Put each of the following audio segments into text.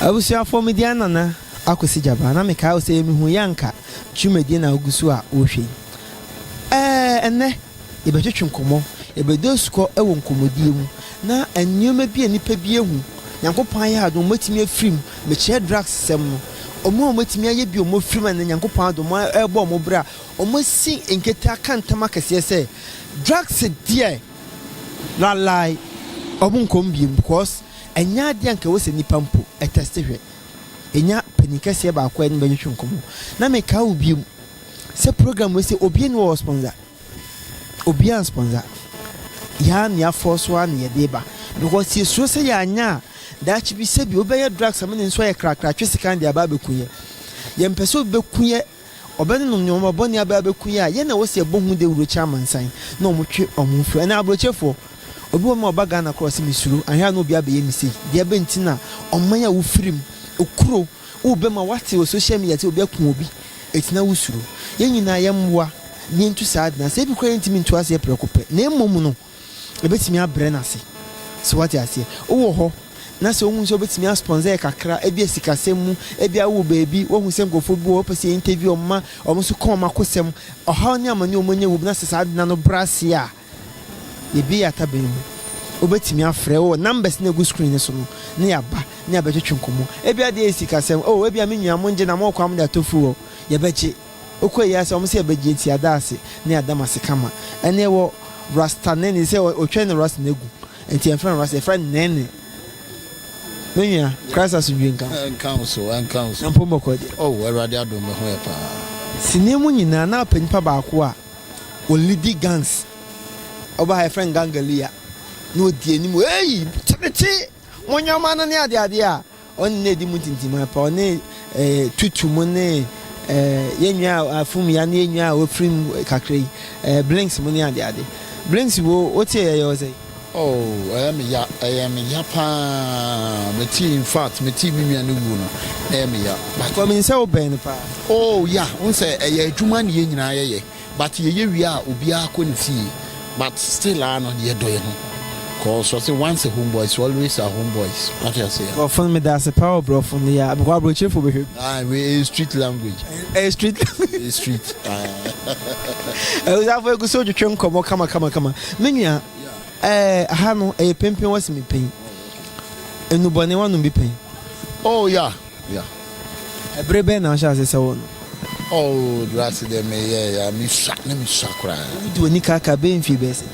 Abusia for mediana na akosi jaba na me ka o se mi hu yanka twumedi na ogusu a o hwe enne e be twetwe nkomo e be dosko e wo nkomodie mu na ennyoma bi anipa bi ehu Yankopon ya adom matimi afrim me che drugs sem no omo matimi aye bi omo frim na Yankopon adom e bo omo bra omo si enketa kantama kase se drugs die la lie omo nkombi because enya de anka wo se nipa mpo e test hwe enya panikase ba akwa ni be twetwe nkomo na me ka obi se program we se obi ni wo sponsor obi an sponsor ya na force one ye deba because ye so say ya nya that be say bi obey drugs am nso ye krakra twesika ndi aba bekuye ye mpese bekuye obene no nyoma boni aba bekuye a ye na wo se bohu de wuro chairman san na omotwe omufo na abrochefo obi wo ma obaga na cross misuru ahia no obi abaye misi de be ntina omman ya wo firim okuro wo be ma wate wo social media te obi akun obi etina wo suru ye nyina ye mwa ni ntu sad na se bi kwa ntimi ntu ase prekope na emom no ebetimi abre na se so what you say wo ho na se ohun so betimi sponsor kakra ebi esikasem mu ebi awo baby wo hu sem gofo bi wo pese interview omma omo so kom makosem oha ni amani omonye wo na se sad na no brasia ebi atabem obetimi afre wo numbers na go screen so no na yaba na abetwetwe nkomo ebi ade esikasem oh ebi amenyua monje na mo kwam da tofu wo ye beche okoye ase omo se ebeje ti adase na adamase kama ene wo Rasta Nene say o twene Rasta Negu enti en friend Rasta friend Nene Menya Christ as you council and council na pombo kodi oh erade adom me ho e pa sinemu nyina na panipa ba ko a o lead gangs oba ha friend gangalia no die ni mo hey tete monyama na ne ade a on ne di mutintima pa on tutu mo ne yenwa afum ya ne yenwa o frim kakrai blinks mo ne ade blinks wo otie ye say oh I am ya pa me tea in fact me tea mi anu wu no ya but for me say oben pa oh yeah won say ye adwuma ne ye nyina ye but ye wi a obi akọ ne fie but still no ye do ye ho cause so say once a homeboy is always a homeboys what you say well for me that's a power bro from the because bro chief for be we street language street street we have go so you twen come kama menua ha no pempen was me pen enu bone wanu bi pen oh yeah brebe na sha say won oh that's the me yeah me shakra do ni kaka be mfi be say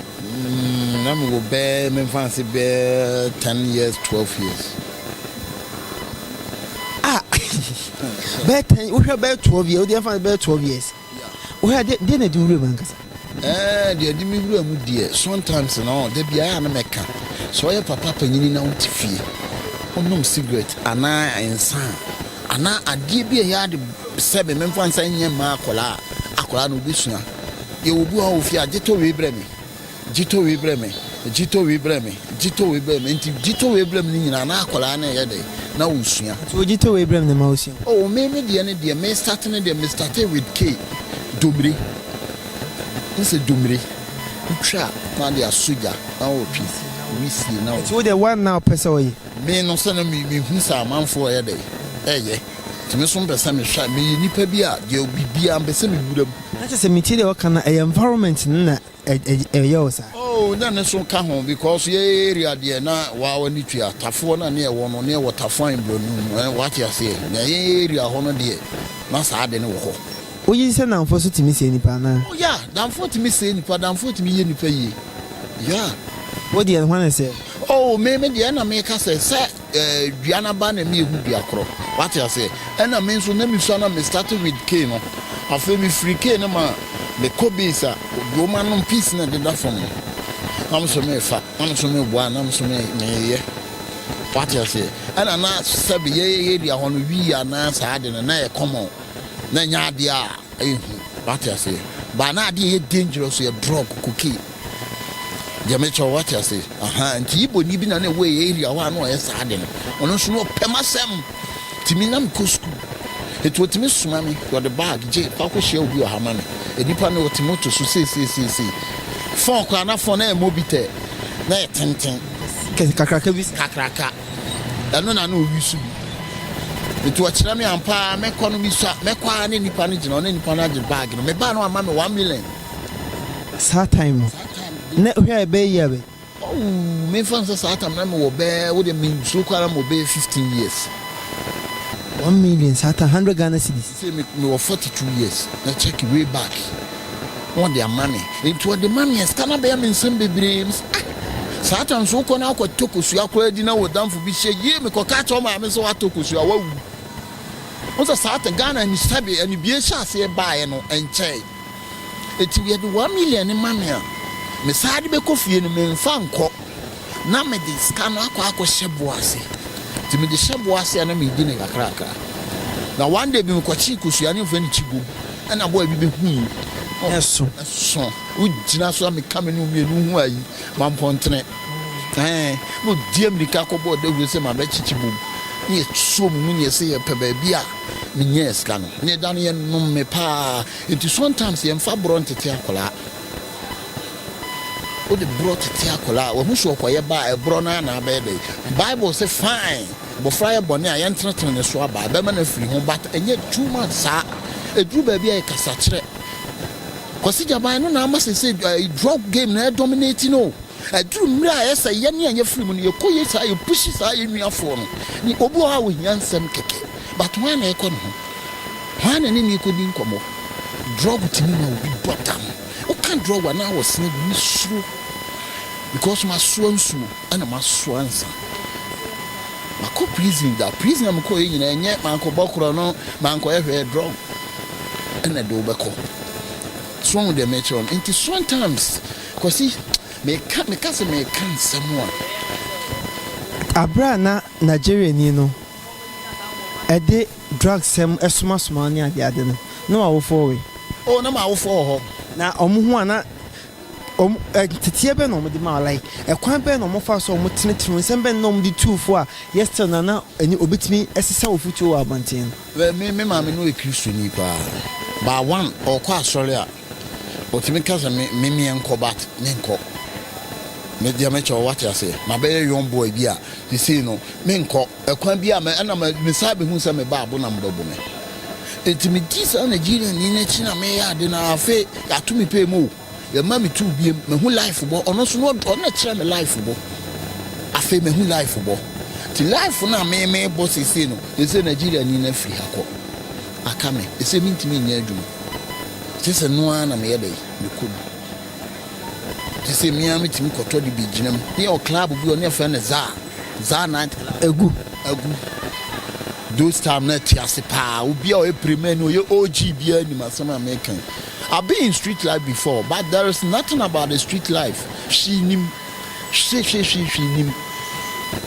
I'm go be me fancy be 10 years 12 years be 10 we be 12 years we dey fancy be 12 years we dey na do man kasa they di me wura mu die sometimes no dey bia na meka so ye papa panyini na utifie onom cigarette ana ensan ana adie bia ya de sebe me fancy nyema akola no bisua ye obu a ofie agito we breme jito we breme nti jito we breme ni nyina na akola na ye de na usua so jito we breme na ma usua oh me de ne de me start with K Domri nse Domri twa na de asuja na o peace we see now so the one now person we me no se na me hu sa manfo ye de eye timi so mpesa me hwa me nipa bi a de bibia mpesa me buram na se me tire o kana environment na yosa oh na ne so ka ho because ye area de na wa wani tua tafo na ne e wo no ne wo tafo en blonu what you say na ye area ho no de na sa de ne wo ho oyi se na mfo so timi se nipa na oh yeah dan fo timi se nipa dan fo timi ye nipa yi yeah what the one say oh me de na me ka say duana ba na me ehu bia kro what you say na me so na me so na me started with K no afa me free K na ma the Kobisa, woman peace na de that from I'm so me fa, I'm so me one, I'm so me what you say. And I na sabi ye dia hono wi ana sa de na e common. Na nya dia what you say. Ba na de dangerous ye drug cookie. Je me cho what you say. Aha, nti ibo ni bi na na we area wa na o sa de no. Ono so no pemasem. Timi na me ko school. It was me sumami for the bag je pa ko share obi o ha ma me. Edipa na otimoto so see phone kwa na phone na mobite na tenten kakraka bis kakraka eno na na owi su It was Chami and Pa, Meconomy, Mequa, any panage, or any panage bag. Me ban one mamma 1 million. Sad time. Net here, bay yabe. Oh, me fancy Satam will bear would mean so column will be 15 years. 1 million, Satan, 100 Ghana cedis. Say me 42 years. Now check it way back. Want their money. It was the money and stand up there in some dreams. Satan so can out what took us. You are credit now with them for be share. Ye me catch on my so I took us. You are what's a Satan Ghana and stabby and you be a chance here buy and change. It will be 1 million in money. Miss Hadi be coffee and me fan cock. Now me this can aqua shabuasi. To me the shabuasi and me dinner a cracker. Now one day be Kwachiku, you are new friend Chibu, and a boy be whom. Yes, so. We Jinaso me coming with me, no way, Mampontene. Eh, no dear me caco board, they will say my vegetable. Yes, so many say a pebebia. Yes, can near Daniel no me pa. It is sometimes the Fabron to Tiacola. What the brought to Tiacola, or who shall acquire by a brona and a baby. Bible say fine, but Friar Bonnet, I entered in the swab by Beman and free home, but and yet 2 months, sir. A drew baby a cassatre. Consider by no, I must say a drug game now dominating. No, I drew me as a yanny and your free when you call it, you push it in your phone. The Oboa with Yansam Keke. But when I come home, when any couldn't come up, drug to me will be bottom. Who can't draw when I was snake through because my swan so and my swans. My co prison that prison I'm calling and yet my uncle Bokrono, my uncle ever drug and a dobacco. Swan with the metron into swan times because he may cut me cousin may can someone. Abra na Nigeria nino. A day drug some a smash money at the other. No, I will forward. Oh, no, I will for now, Omuana Tiaben on the Malay, a quampen on Mofas or Mutinity, and Ben nom the 2 for yesterday now, and you obit me as a self with you, Abantin. Well, me, mamma, no Christian, by one or quite sorry. But to me, cousin, me and Cobat, Nenko. Media match or what I say, my very young boy, dear, you see, no, Menko, a quambia, and I'm a Messiah who's a babu number. It me this on Nigeria in China may I dinner fate that to me pay more. Your mammy to be my whole life for or not on a chair life for I feel my whole life for the life for now may boss is saying they say Nigeria in a free hako. I come they say mean to me near you. This a no one a mere day you could. They say me I'm meeting Koto the beach near club will be on your friend Zar night a good. Those time net yasipa will be our premium or your OG be any some American. I've been in street life before, but there is nothing about the street life. She nim.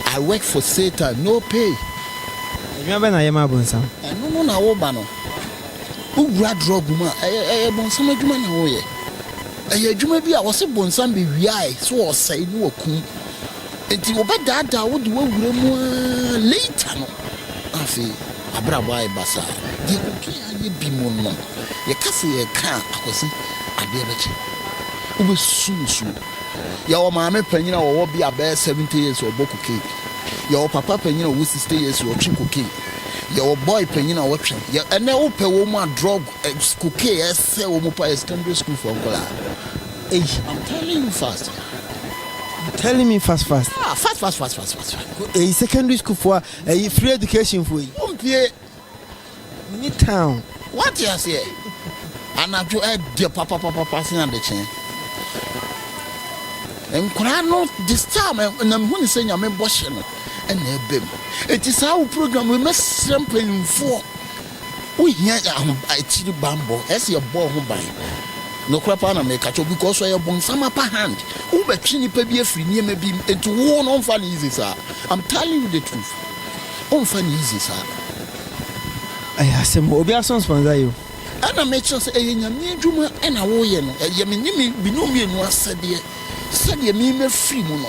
I work for Satan, no pay. Remember I am a bonsa. And no na wobano. Who grad drug woman? I bonsam adwuma na wo ye. Adwuma bi a wo se bonsam be wiai so wo sai no okum. Enti wo bada wo de wo wura mu later no. Afi abrabo ai basa de ko ye bi mo no ye kase ye kan akosi ade bechi ube sunsu ya o maame panyina wo bi abe 70 years o boku cake ya o papa panyina wo 60 years o twi cookie ya o boy panyina wo twi ya ene wo pe wo mu a drug cookie ese wo mu pa secondary school for nkola I'm telling you fast. Telling me fast. Fast. A secondary school for a free education for you. Mini town. What you say? And I do dear papa passing on the chain. And could I not this time? And I'm going to say I'm a boss and a baby. It is our program we must sample for. We hear I see the bamboo as your ball home by. No crap on make catch because I have on some upper hand. Who bet Chini Pebby free near me beam and to warn on fun easy, sir. I'm telling you the truth. On fun easy, sir. I have some obligations for you. And I make sure say a Juma and a warrior. Yamini be no me and was said ye me free mono.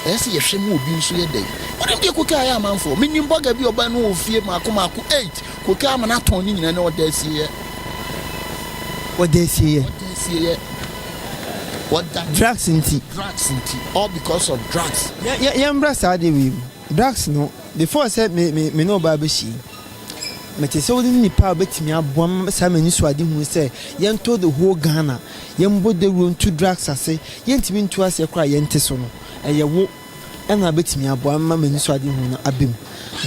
I see a shame will be so a day. What if you cook I am for? Meaning bugger be a bano of fear, Macomaco 8. Cook I am not turning in what they see. What they see what that drugs in tea, all because of drugs. Yeah, Brasa, drugs no. Before I said me no baby she. mete sɛ wodi nipa obetimi aboa sa mani so ade hu sɛ yɛnto the whole Ghana yɛmbo the room to drugs ase yɛntimi nto ase kora yɛnte so no ɛyɛ wo ɛna betimi aboa mani so ade hu no abem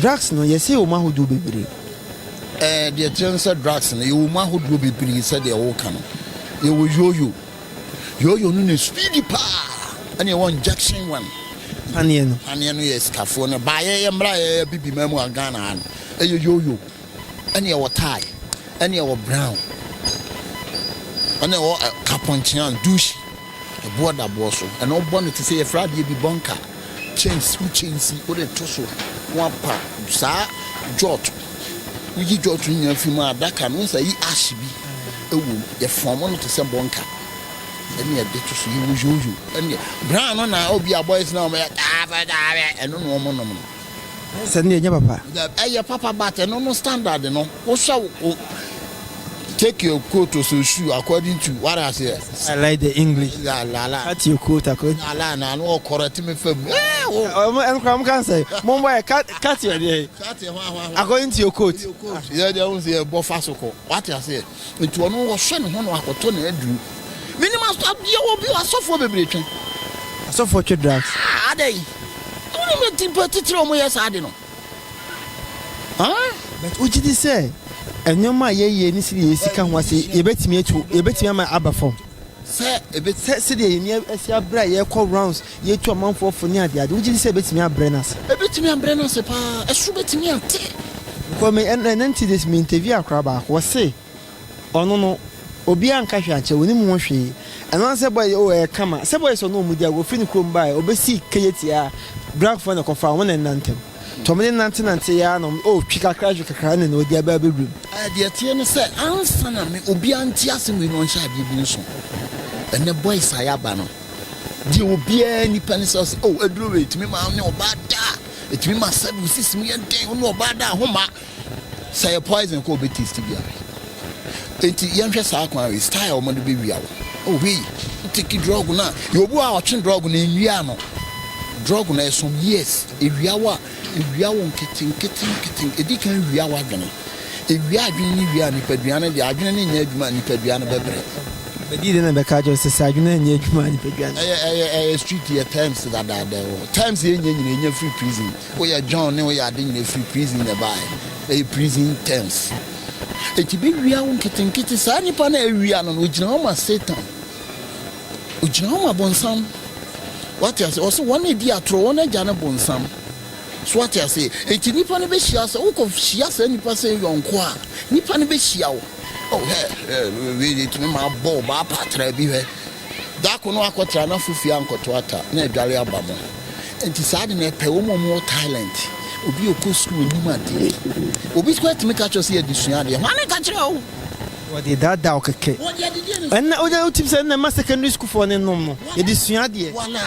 drugs no yɛsɛ o mahodo bebre the chance drugs no you mahodo bebre said the whole can you will yo no speedy pa and you want injection one anieno yes kafo no ba ye mra bibi mamu Ghana an yo and you tie and you brown and you caponchian douche a border boss and no bonnet to say a Friday be bunker chains what a tosso one pa sa jot we jot in your film that can also ash be a form on to some bunker. And yet, you and brown on our be a boys now, and no more. Send your papa. Your papa, but no standard, you know. What shall take your coat or so shoe according to what I say? I like the English. La. Cut your coat according. La, no, correct me for me. I'm can't say, Mumbai, cut your day. According to your coat. Yeah, there was a bofasoko. What I say, it was no shame on what I told you. Minimum stop, you will be a software vibration. A software drugs. Are they? Don't even particular way as I don't know. Huh? But what did he say? And your my ye, Nissi, can was a bet me to a bet me my abba form. Sir, a bit city near a bright air call rounds, ye to a month for near the other. Would you say bet me a brenners? A bit me a brenners, a shoe bet me a tea. Come and empty this me interview crab was say. Oh no. Obi anka hwache woni mu hwe eno se boy o kama se boy so no mu dia go fini krom bai obesi keyetia black phone ko fa won nantem to me nante ya no o twika crash kakra ne no dia ba bebrem dia tie no se ansa na me obi anti ase we no hya bi bi nso ene boy sayaba no di obi ani pani so o aduro we timi ma ne obada etimi ma sabu sisim ye den no obada homa say poison ko betist bia enti yɛnhwɛ saa kwan we style mo de be wia wo we take drug na you obu a ɔtwe drug na nwia no drug na some years ewia wo nketin edikan wia wo adwene ewia adwene ni wia ni paduane de adwene ne nya adwuma ni paduane bebre bedi de na be ka jo se sa adwene nya adwuma ni paduane street here times that times ye nya free prison wo ya John ne wo ya de nya free prison na buy prison terms. Eti bi wia won ketenkete saa nipa na awia no ogina ma Satan ogina ma bonsam what you say also one edi atro one agya na bonsam so what you say eti nipa ne be hia sa wo ko hia sa nipa se yonko a nipa ne be hia wo we eti ma bo ba patra bi he da ko no akotra na fufia nkoto ata na adwale abamo enti saa de na pe wo mo talent obi okọ school ni ma de obi square to make actually see addition de wan ka kire o what did that da okeke and o da utim say na ma secondary school for ne nom no addition de wala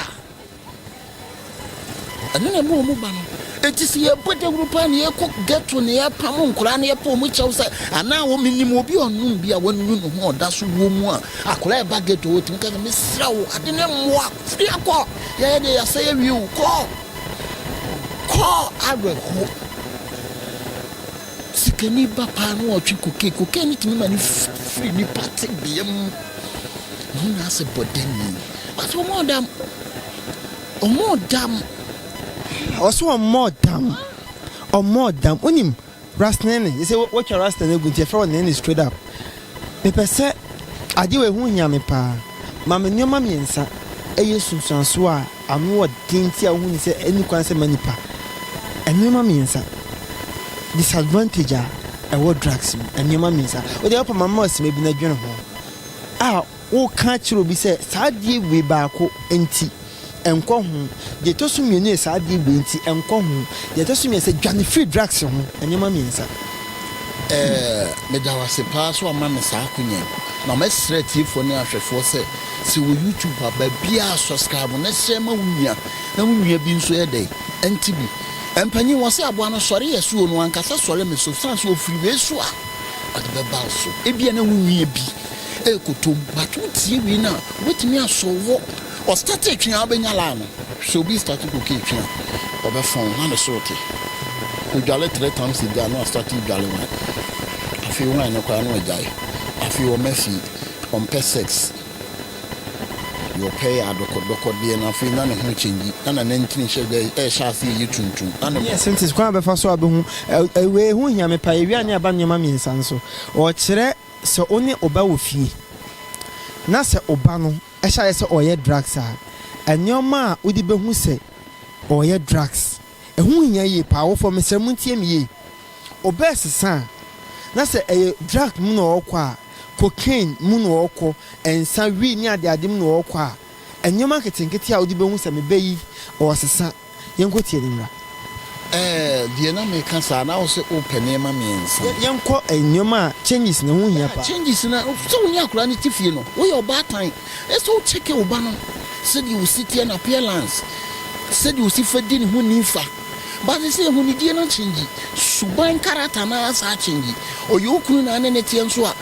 anena mo ba no enti si ye put group an ye ko get to ne ye pam nkura ne ye pa mu chew say ana wo minim obi onum bia wonu no ho da so wo mu a akura e baget o tim ka me sra wo ade ne moa fri akọ ye de ya say wi ko agwe ho sikani papa no otwi koke ni timi mani free ni party biem no na se bodeni but more dam onim Rasta Nene you say what your Rasta Nene go to from Nene straight up me pese ade we hu nya me pa ma me nyoma miensa eye sunsanso a anu odinti a hu ni se eni kwan se manipa enema miensa disadvantage a what drugs enema miensa o de opa mama osime bi na dwene ho wo ka chiro bi se saadie we baako enti enko ho de to so mienu saadie we enti enko ho de to so mi se dwane free drugs ho enema miensa me da wase pa so ama me saa kunye na me straight for ne ahwefo se wo YouTube aba bia subscribe na se ma wunua na wunua bi nso ye dey enti bi empanyi wose aboa no sori yesu onu ankasa sori me substance ofiri we so a ade be ba so ebia na wunua bi ekotom but tie wi na wetimi asowo o start atwa abenya la no so be starting cocaine tuna obe phone na the sorty we jale 3 times a day no starting jale one I feel one no kwa no jai I feel messy on sex you pay adoko de na feel na ho change na 19 share sha see you tuntum na yes since kwa be fa so abehu we hu hia me pa ewia ne aba nyoma miensa nso o kire se oni oba wo fie na se oba no e sha ye se oye drugs a anyoma a odi behu se oye drugs e hu hia ye pa wo for me se muntie me ye obesesa na se drug mu no okwa cocaine mu no okwo ensa wi ni ade mu no okwa anyoma ketenkete a odi behu se me beyi o sesa yenkotie ni mra the na me cancer na also open e ma miensa yenko anyoma changes na hu hia pa changes na so hu akura ni tifie no wo your bad time e so check e oba no said you sit here na appearance said you see fedi ni hu ni fa but say hu ni die na change suban character na asa change oyokunu na ne tie nso a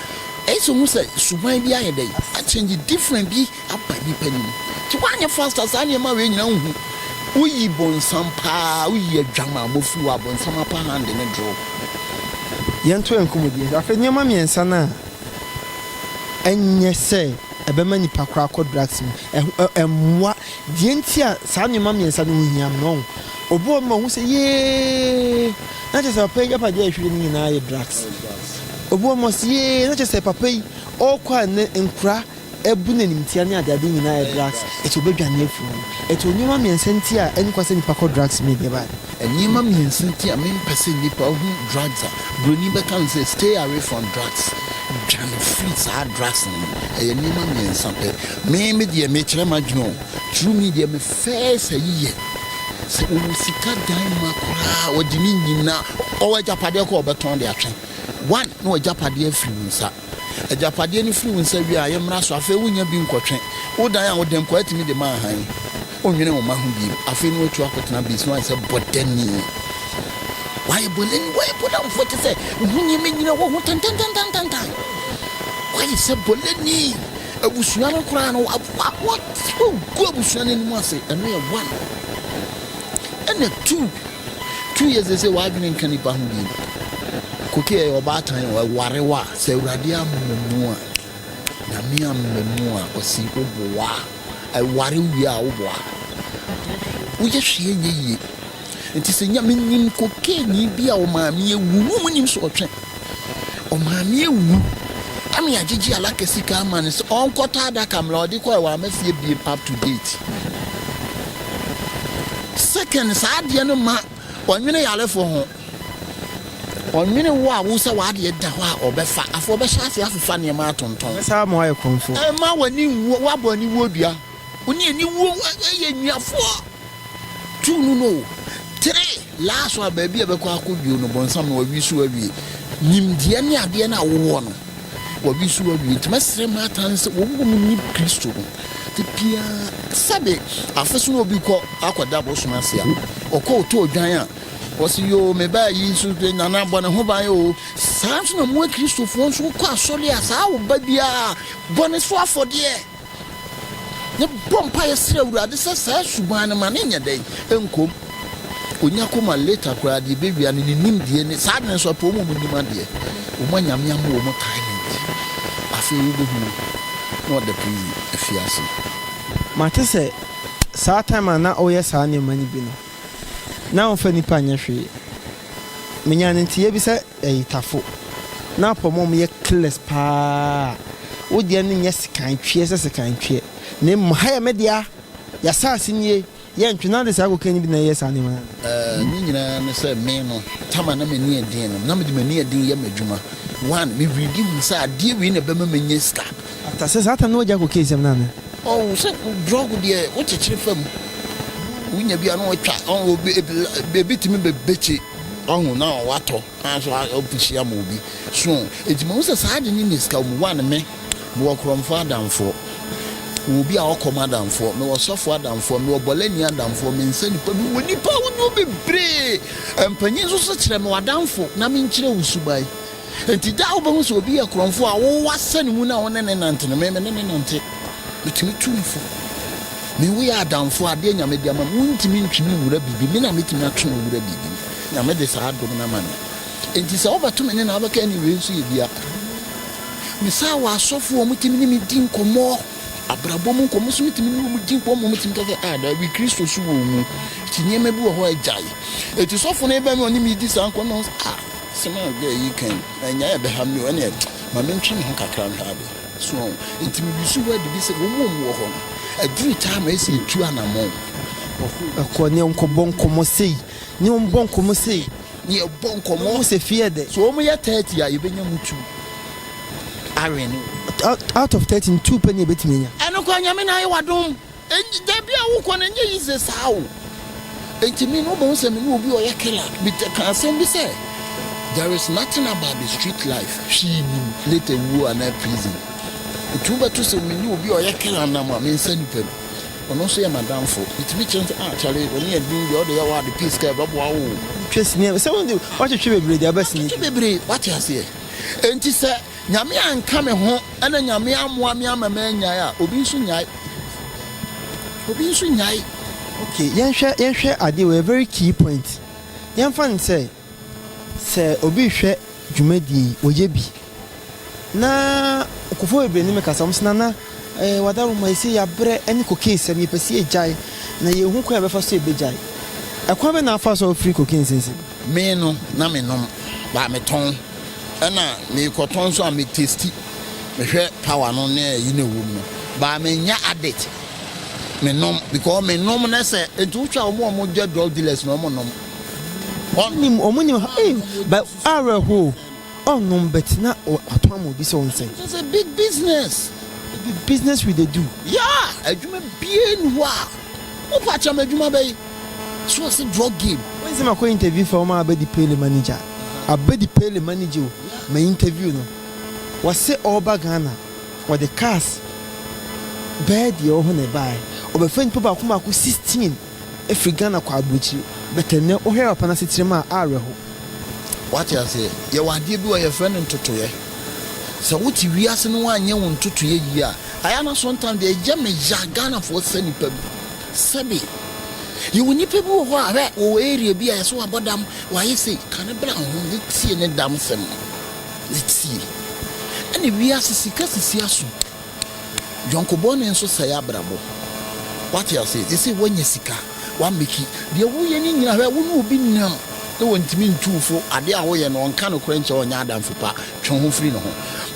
so hu say suban bi aye dey a change different bi abani panim ti wanye faster sa ne ma we nyina hu uyi bonsampa uyi adwama bofu wa bonsampa hand ne draw yento enkomodi afenya ma miensa na enye se ebema nipa kra ko drugs mu emwa die ntia sa nyoma miensa no hiam no obo ma hu se ye na je se papa ya pa je ahwire ni na ye drugs obo mo se ye na je se papa yi okwa ne nkura ebu na nimtia ne ade nyina ye drugs eto bedwane afu eto nyoma miensa ntia eni kwase nipa ko drugs me de ba enyima miensa ntia me pese nipa hu drugs broni be kan say stay away from drugs jam fruits are drugs enyima miensa pe me de me kire madwuno true me de me face ayiye se o sika dan makura o di ni nyina o wajapade ko obeton de atwen one no wajapade afiri nsa ajapade ni firi nsa wi a yemra so afa wunya bi nkotwen wo dan a wo dem ko atimi de ma han onwene wo ma hu bi afa ni otu akotena bi so anse bodani why boleni why bodam foti se hunye menyina wo hu tan why se boleni abusua no kura no what go abusua ni mu ase eno ye one and 2 years they say why didn't can ipa hu bi koke e oba tan warewa se urade amemu a na mi amemu a osi oboa e ware wi a oboa wo je hwe ye nti se nya menim koke ni bi a o ma me ewu mu nim so otwe o ma me ewu ami agigi alaka sika man so onkota da kamla odi ko e wa mafie bi up to date second sa de no ma onwene yale fo ho onwene wo a wo se wa de da ho a obefa afo obehya ase afefa ne ma atonton sa mo aye konfo ma wani wo aboni wo dua oni ani wo ye nwiafo 2 no 3 last one baby abekọ akọbio no bonsam no wawisu awie nimdie ne ade na wo no wawisu awie tmesere matan se wo mu ni Kristo no te pia sabe afeso no obi kọ akoda bosoma se a okọ to odwan a wosi yo me ba yi su na na bo na ho ban yo sanso na mo Kristo fo so kọ asole asa wo ba bia bone so afode ne bompa yesere urade se sa suban na ma ne nya dai enkom onya koma later kura de baby ani nim die ne sa ne so po mo nim ade o mo nyame am wo mo time afi wo be hu no the prison afiase mate se sa time na o ye sa ne mani bi no na o fa nipa nya hwe menya ne ntie bi se tafo na po mo ye class pa wo de ne nya sekan twie se sekan twie ne mo haya media ya sa asinye ye ntwena de sa ko kan bi na ye sa ne ma ni nyina ne se me no tama na me ni edin no na me de me ni edin ye madwuma one me ready mu sa ade wi na be ma menye ska ata se sa ta no ja ko case na na oh se drug de o chechire fam wunya bia no twa on be timi be bechi on na wato anso opuchi am obi so edima wo se sa ade ni ska mu one me wo kromfo adamfo obi a okoma adamfo me wo sofo adamfo me wo bolani adamfo me nsa nipa bi woni pa woni bebre empanyin so kire me wadamfo na me nkire wusubai enti da wo be so obi a kromfo a wo wasane mu na wo ne nante me nante metimi tumfo me we are down for a day nyame dia ma muntimi ntwini wura bibi me na metimi atwe wura bibi nyame de saa dom na ma me enti sɛ obato me ne na abaka ni we nso ye bia me sa wa asofo mutimi ni me din komo abrabom nkomo so metimi ni mu din komo mutimi ka sɛ da bi Kristo so wo mu ti nyeme bi wo ho agyae enti sofo na eba me oni mi di saa nko no sema ga yi kan na nya ebe ha me one ma mentwi me ho kakra nhade so enti me bisu wa de bi sɛ wo mu wo ho aduru time esi tu anamo akɔ ne nkɔbɔ nkɔmɔ sei ne mbɔ nkɔmɔ sei ne ɛbɔ nkɔmɔ mo se fie de so wo mu yɛ 30 a yebenya mutu arene out of 13 2 penny betimi nya ɛno kɔ nyame na ayɛ wadom da bia wo kɔ na nye yize sao enti me no bo se me no obi oyɛ killer bi te kan asɛm bi sɛ there is nothing about the street life she later wo ana prison tu beto se me no obi oyɛ killer na ma me nsa nipa ono so yɛ madam fo itimi kyerɛ chale oni adin de ɔde yɛ wa de peace ka babo awo twesi ne sɛ won de what twetwe bebre de abasi ne bebre what you say enti sɛ nyame anka me ho ana nyame amoa me ama me nyae a obi nso nyae okay yenhwɛ ade we very key point yɛmfa ne sɛ obi hwɛ dwumadi oye bi na kofo bebre ne me kasa msna na wadaro ma isi ya bre eni cocaine se mi pesi ejai na ye hu ko ya befa so ebejai akwa be na afa so free cocaine sense me no na me nom ba me ton na me koton so a me tasty me hwe power no na yi na wo no ba me nya addict me nom because me nom na se entu twa omo je drug dealers no omo nom omunim but araho nom bet na atwamo bi so nse it's a big business. The business we they do. Yeah, adwuma bien wa. O pa cha adwuma bay. So it's a drug game. When say my interview for my abedi pay the manager. Abedi pay the manager. My interview no. Was say all Ghana for the cars. Bed your own buy. Or be friend people come aku 16. Every Ghana kwa abuchi. Better ne o here upon a sitrema areho. What you say? You wa dey be your friend ntoto ye. So what you wiase no anye won toto ye yi a aya na sometimes dey jame Ghana for sani pa sabi you woni pe bi wo ho a wo area bi a so abodam wa ye say kan bra ho let's see ne dam sem let's see ani wiase sika sisi aso jonko bone nso say abrabo what you say they say wanya sika wa meki de wo ye ni nyina wo no obi nam e wontimi ntufo ade a wo ye no onka no krenche onya adamfo pa twen ho firi no ho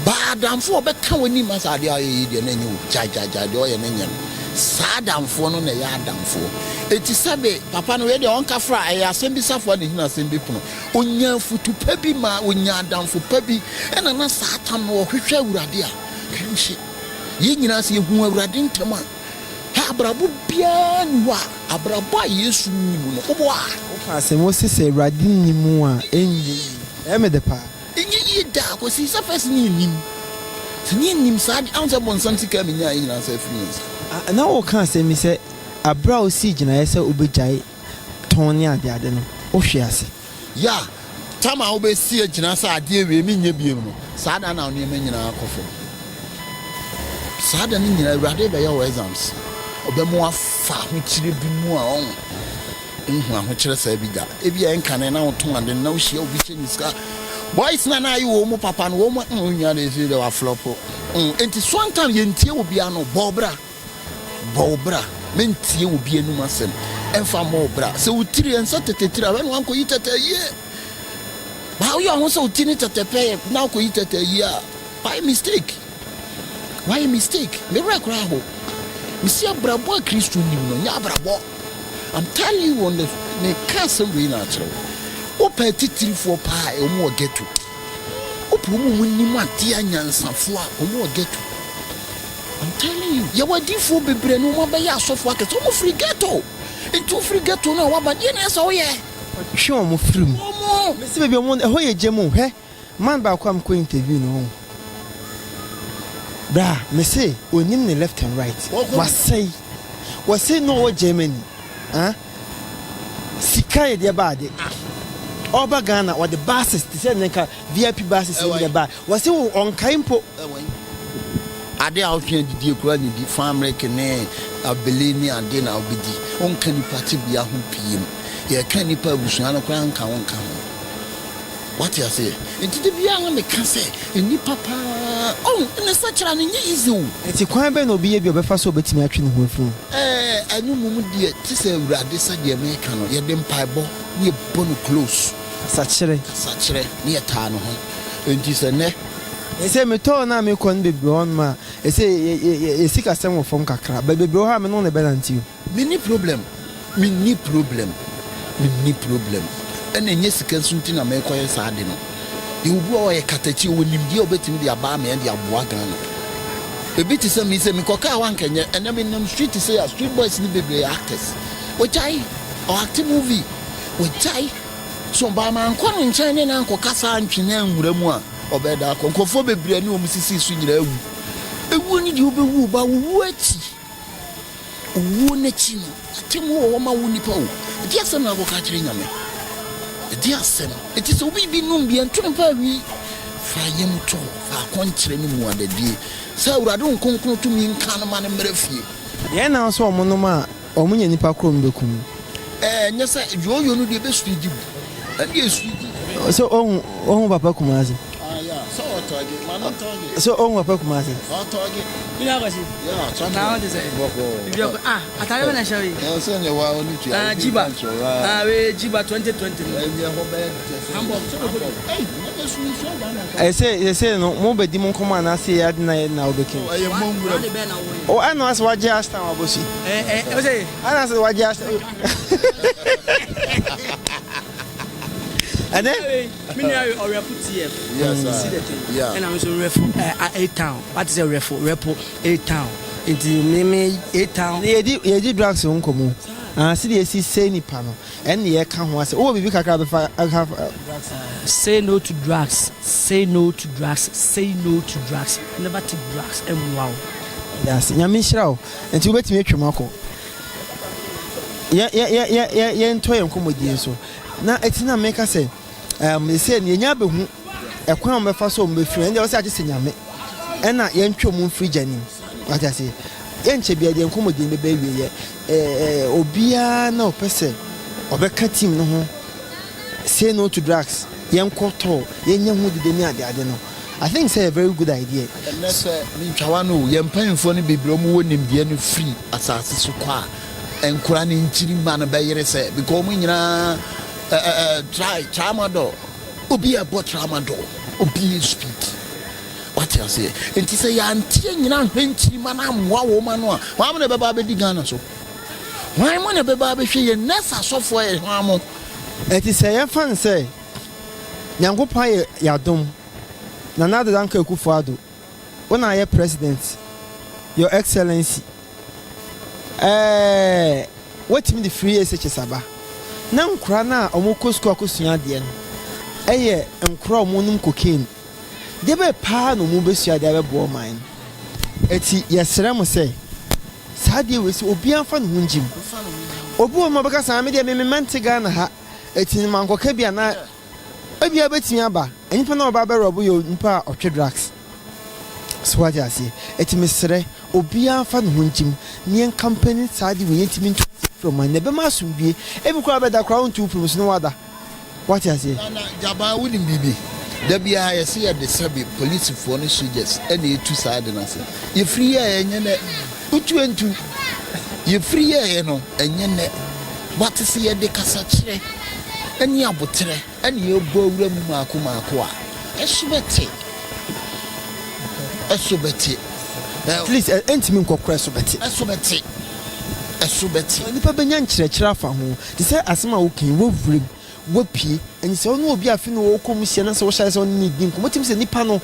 ba adamfo obeka woni masa ade a ye de na nyi wo jajaja de o ye na nyam sa adamfo no na ya adamfo eti sabe papa no we de onka fra e asem bi safo na hina asem bi pono onya futu pa bi ma onya adamfo pa bi e na sa atam no hwehwe awurade a kanhye ye nyina se hu awurade ntama abrabo bia nwa abrabo a yesu nimu no obo a se Moses say awurade nimu a enyi me de pa enyi da ko si surface ni nim se ni nim sa ansa bon santika me nya nyina sa friends na o kan se mi se abra o si gina ye se obejai ton ni ade no o hwe ase ya tama obe si gina sa ade we mi nya biem no sa da na oni me nyina akofo sa da ni nyina awurade be your exams obemu afa ho kire bi mu a on ho kire sa bi da e bi en kan na oton ande na o hia obi kye ska boys na yi wo mu papa no wo mu nya na esi de wa flop enti swantan ye ntie obi ano bobra mentie obi anu masem enfa mo bra se utiri ensa tetetira when wan ko yitete ye ba wo yo so utini tetepe na ko yitete ye a why mistake me rekra ho misi abrabo Kristo nim no nya abrabo I'm telling you on the me castle we na chiro o pa titiri fo pa e mo geto o pu mu nim ate anyansafo a o mo geto I'm telling you ya wadi fo bebre no mo ba ya asofo aketo mo free ghetto into free ghetto na wa ba die na so ye hwe mo free mu me se be mo ho ye gemu he man ba kwa ko interview no bra me say onim ne left and right was say no Germany sika ye de ba de oba Ghana or the buses to say nka VIP buses in the bar was say on kaimpo ade a otwe didi ekura ni di family kene abeleni ade na obedi onka nipa te bia ho piem ye ka nipa abusua no kra nka wonka ho what you say enti de bia na me ka say nipa pa na sachira no nye easy o enti kwan be no obi ye bi obefa so obetimi atwe ne ho afuru anu mumu de ti say urade sa de me ka no ye de mpaebo ne bono close sachire ne ta no ho enti se ne ese me to na me kon bebre on ma ese sika sem wo fom kakra bebre ho ha me no ne benanti mini problem ene nye sika sunti na me koye sa ade no iwu o ye katachi wonim die obetimi de aba me de aboa gan no ebi ti se me koka wankenye ene me nam street say street boys ni bebre actors ochai o act movie ochai so ba man ko no nchen ne na nkoka sa ntwene anwura mu a obeda konkofo bebre ni omusisi su nyira ewu ni di obewu ba wu achi wu na chi no atemu wo ma wu nipa wo di asem na ko ka kire nyame di asem eti so bi num bi antun pa wi fa yem to fa konkyere ni mu adadie sa urade nkonkon to mi nka no ma ne mrafie ye na so omo ma omo nya nipa krom bekum nya sa yoyo no de be suidi and ye suidi so on papa kumazi yeah so otoge man otoge so on papa kumazi otoge you know what now what is it atare na shawi so ne wa oni tu jiba we jiba 2020 say no mo be di mon koma na say ya na obekin o ana as waje asta wabosi o say ana as waje asta and then me or refu TF yes yeah and I'm so refu A town what is a refu A town into me A town ye di drugs on komo see the say ni pa no and ye ka ho ase o bibi kakra be fa say no to drugs never take drugs and wow yes nyame hira o enti obetimi atwem akọ ye nto ye nkomodi so na etina meka say they say nya be hu ekwan me fa so me firi ende o say age nyame ena ye ntwom free janim what I say ye nche bia de nkomodi be wie ye obia na opese obeka team no ho say no to drugs ye nkoto ye nya hu de ni ade no I think say a very good idea and that's me twawa no ye mpanfo no bibro mu wonim de no free asase so kwa enkura ni nchiri ma no be yere say because mu nyina try tramadol obi a bot tramadol obi speak what you say enti say ya ntie nyina hwenchiri ma na amwa wo ma no a wa mo ne beba be di Ghana so wa mo ne beba be hwe ye nesa sofo e ho amo enti say ya fan say nyangopa ye yadom na nada danka ekufuado wona ye president your excellency what me the free SHS aba na nkura na omoko school akosua de no eye nkura omonum c0caine de be pa no mu besua de abebo man eti yesere mo say sade we si obi anfa no hunjim obi o mabaka sa me de me mantega na ha eti mankoka bia na ebia betimi aba enipa na oba be robo yo nipa otwe drugs so what you say eti mesere obi anfa no hunjim ne company sade we yetimi from my nebe masumbi ebi kwa be da crown two promotion no wada what you say na jaba wudin bibi da bia ya see the sabi police for no soldiers any two side na say you free ya enye ne utu you free ya no enye ne what see ya de kasa kire eni abotre eni ebo wura mu maako a esubeti please entimi nkokra esubeti nipa benya nkyerɛkyerɛ afa ho te sɛ asema wo kan wo vrem wo pie eni sɛ ono obi afi no wo kom sia na sɛ wo hyɛ sɛ ono ni din komotim sɛ nipa no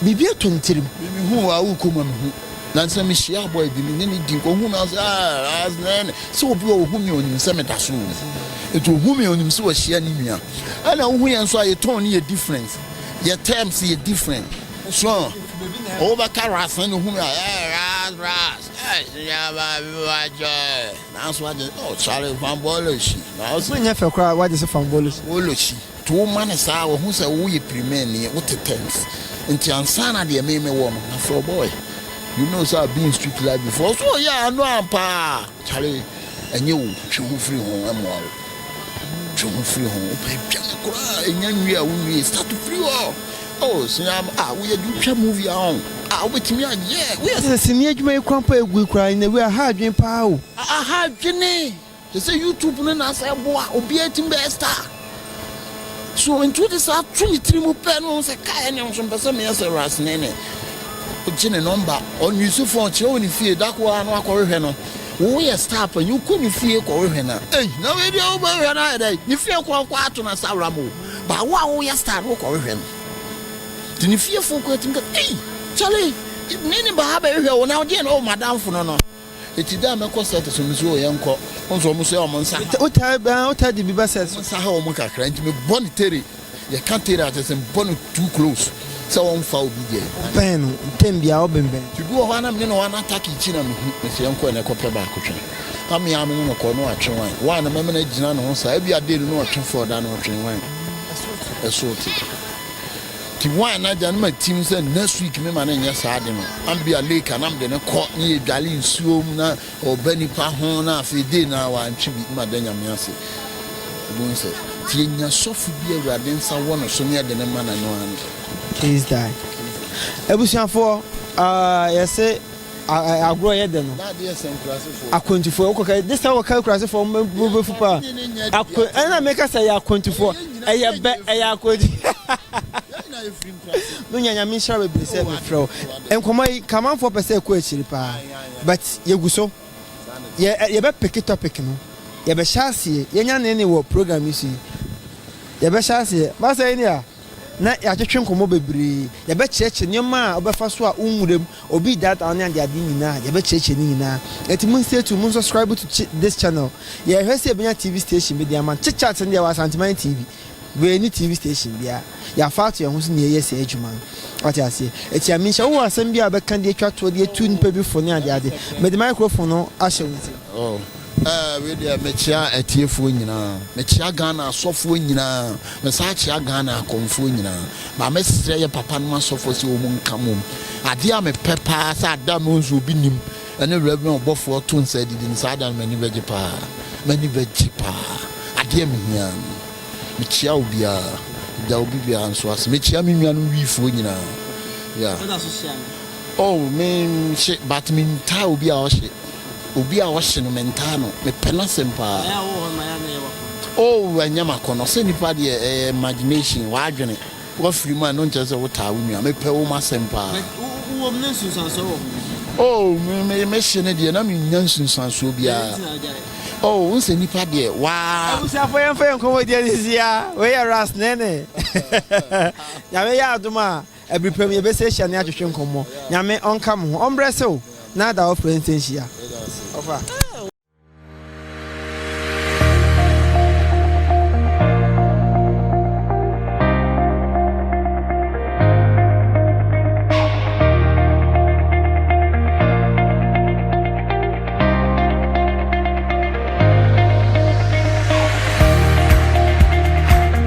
bibia tontirim me hu wa wo kom me hu na sɛ me hyia boy bi me ne din ko hu na sɛ Rasta Nene sɛ obi wo hu me onim sɛ me da so eto hu me onim sɛ wo hyia ni nua ana wo hu yɛn so aye ton ne difference your terms are different so over Rasta no hu me ras that's what oh Charlie Van Boloshi now so nya fe kra what is Van Boloshi to man sa wo hu sɛ wo ye premier ne wo te terms nti ansana de me wo no na for boy You know, so I've been street life before. So yeah, I know I'm pa Charlie, and you free home and more. Free home, and we start to free oh, so we do a movie on. With me, yeah, we are senior. You may crumple, we cry in the way I had dream power. I had Jenny. They say YouTube and I say, boy, obedient m0st. So into this, I 23 more panels, a kind of some person, Rasta Nene. Jenny number on your phone, you fear that one, we are stop and you couldn't fear Corona. Hey, no idea over another. You feel quite on a Saramu. But wow, we are start work over. Then you fear for quitting. Hey, Charlie, if Nene Bahaba here now, again, oh, Madame Funono. It is damn a concert to Missouri young cock. Also, Monsieur Monsa. What the Biba says, Saho Moka, crank me bonitary. You can't tell that it's bonnet too close. So on foul BJ. Ben, Tembia Oben. To go on, I'm going to attack each other, Monsieur Uncle and a copper back. I'm in a corner at wine. One, a memory general, every I didn't know what for that or train wine. A sort of. The wine I done my team said next week, me man, yes, I don't know. I'm be a lake and I'm going to call me Galin Suomna or Benny Pahona, Fide now, and tribute Madame Yassi. Bonse, Tina Sophie beer, Radensa, one or so near the man I know. Please die. Ebusian for yes, I grow ahead then. I couldn't for okay. This time I can't cross for move for and I make us say I couldn't for I bet I could. No, I mean, shall be saved from and come on for per se question, but you go so. Yeah, you bet pick it up, no. You bet chassis, yan any work program you see. You bet chassis, Master India. Na ya twetwe nkomo bebre ya be cheche nyoma obefa so a umurem obi that on and dia nyina ya be cheche ni nyina eti mun say to mun subscribe to this channel ya hwese ebenya TV station be dia man chichat and dia was Antiman TV we any TV station bia ya fato ya husu ne yesi adwuma what you say eti ya minsha wo asem bia be kan de atwa to de tu npa bi fo ne ade me the microphone no ahye wuti oh we dey mechia etiefo nyina mechia Ghana asofo nyina me sa chia Ghana akonfo nyina ba mesire ye papa no asofo se o mu nkamom ade a me pepa sa ada no nso bi nim ene reverend obofo to nsa didi nsa ada mani beji pa ade me hia mechia obia da obi bia nso as mechia me nua no wifo nyina yeah oh me shit but me ta obi a o shit obi a wahye no mentano me pena sempa oh wanyama kono se nipa de imagination wa adwene wa free man no nche se wo ta wunu me pe wo ma sempa wo me nsunsanso oh me shene de na me nyansunsanso bia oh wo se nipa de wa abusa fo yemfa ko de disia we ya Rasta Nene ya me ya aduma every premier be se hia ne atwetwe nkomo nyame onka mo ho ombrese o na da of friends here. Over.